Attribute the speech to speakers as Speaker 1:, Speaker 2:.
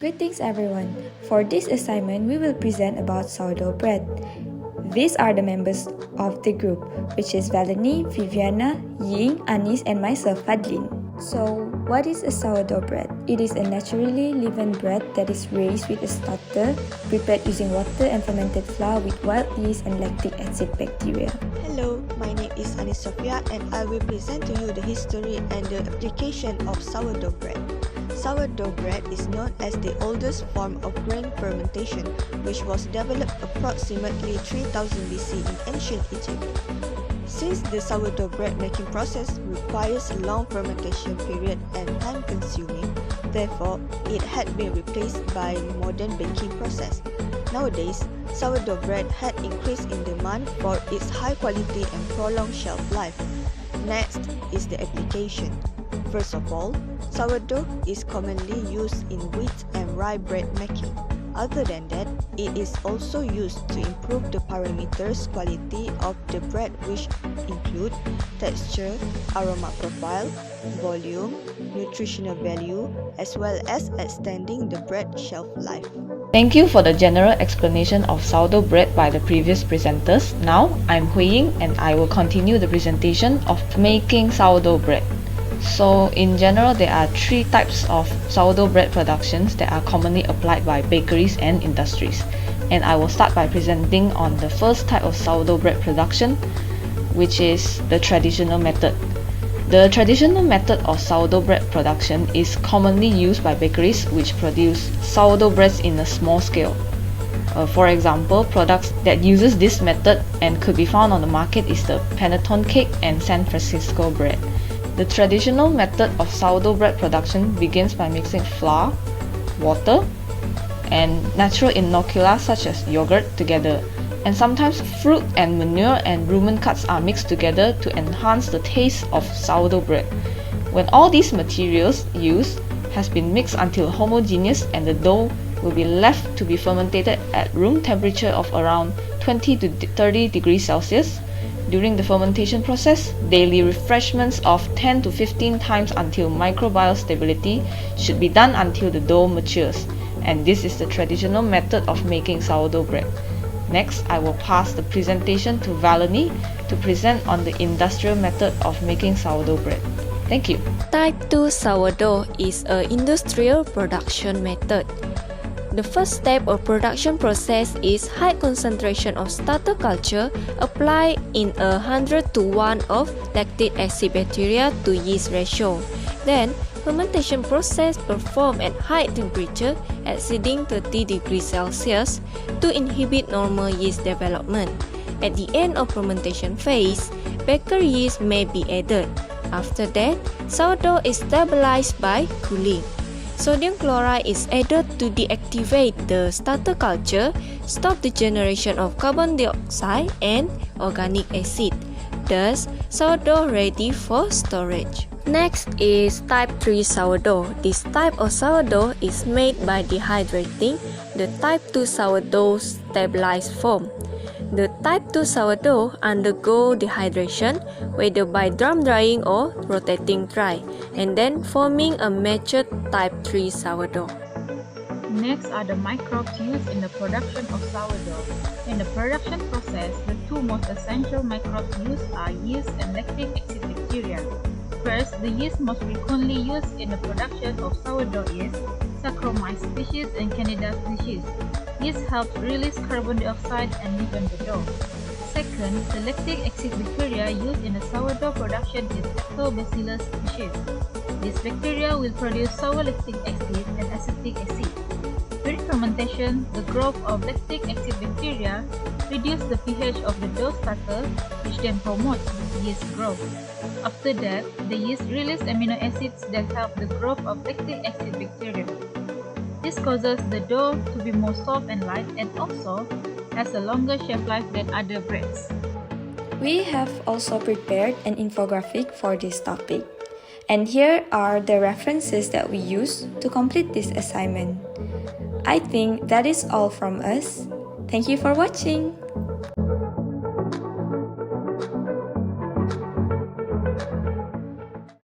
Speaker 1: Greetings everyone. For this assignment, we will present about sourdough bread. These are the members of the group, which is Valeni, Viviana, Ying, Anis, and myself, Fadlin. So, what is a sourdough bread? It is a naturally leavened bread that is raised with a starter, prepared using water and fermented flour with wild yeast and lactic acid bacteria.
Speaker 2: Hello, my name is Anis Sophia and I will present to you the history and the application of sourdough bread. Sourdough bread is known as the oldest form of grain fermentation, which was developed approximately 3000 BC in ancient Egypt. Since the sourdough bread making process requires a long fermentation period and time-consuming, therefore it had been replaced by modern baking process. Nowadays, sourdough bread had increased in demand for its high quality and prolonged shelf life. Next is the application. First of all, sourdough is commonly used in wheat and rye bread making. Other than that, it is also used to improve the parameters quality of the bread, which include texture, aroma profile, volume, nutritional value, as well as extending the bread shelf life.
Speaker 3: Thank you for the general explanation of sourdough bread by the previous presenters. Now, I'm Hui Ying and I will continue the presentation of making sourdough bread. So, in general, there are three types of sourdough bread productions that are commonly applied by bakeries and industries. And I will start by presenting on the first type of sourdough bread production, which is the traditional method. The traditional method of sourdough bread production is commonly used by bakeries which produce sourdough breads in a small scale. For example, products that uses this method and could be found on the market is the panettone cake and San Francisco bread. The traditional method of sourdough bread production begins by mixing flour, water, and natural inocula such as yogurt together, and sometimes fruit and manure and rumen cuts are mixed together to enhance the taste of sourdough bread. When all these materials used has been mixed until homogeneous and the dough will be left to be fermented at room temperature of around 20 to 30 degrees Celsius. During the fermentation process, daily refreshments of 10 to 15 times until microbial stability should be done until the dough matures, and this is the traditional method of making sourdough bread. Next, I will pass the presentation to Valeni to present on the industrial method of making sourdough bread. Thank you.
Speaker 4: Type 2 sourdough is an industrial production method. The first step of production process is high concentration of starter culture applied in 100 to 1 of lactic acid bacteria to yeast ratio. Then, fermentation process performed at high temperature exceeding 30 degrees Celsius to inhibit normal yeast development. At the end of fermentation phase, bakery yeast may be added. After that, sourdough is stabilized by cooling. Sodium chloride is added to deactivate the starter culture, stop the generation of carbon dioxide and organic acid. Thus, sourdough ready for storage. Next is type 3 sourdough. This type of sourdough is made by dehydrating the type 2 sourdough stabilized form. The type 2 sourdough undergo dehydration, whether by drum drying or rotating dry, and then forming a matured type 3 sourdough.
Speaker 5: Next are the microbes used in the production of sourdough. In the production process, the two most essential microbes used are yeast and lactic acid bacteria. First, the yeast most frequently used in the production of sourdough is Saccharomyces species and Candida species. Yeast helps release carbon dioxide and leaven the dough. Second, the lactic acid bacteria used in the sourdough production is Lactobacillus species. This bacteria will produce sour lactic acid and acetic acid. During fermentation, the growth of lactic acid bacteria reduces the pH of the dough starter, which then promotes yeast growth. After that, the yeast releases amino acids that help the growth of lactic acid bacteria. This causes the dough to be more soft and light and also has a longer shelf life than other breads.
Speaker 1: We have also prepared an infographic for this topic. And here are the references that we use to complete this assignment. I think that is all from us. Thank you for watching.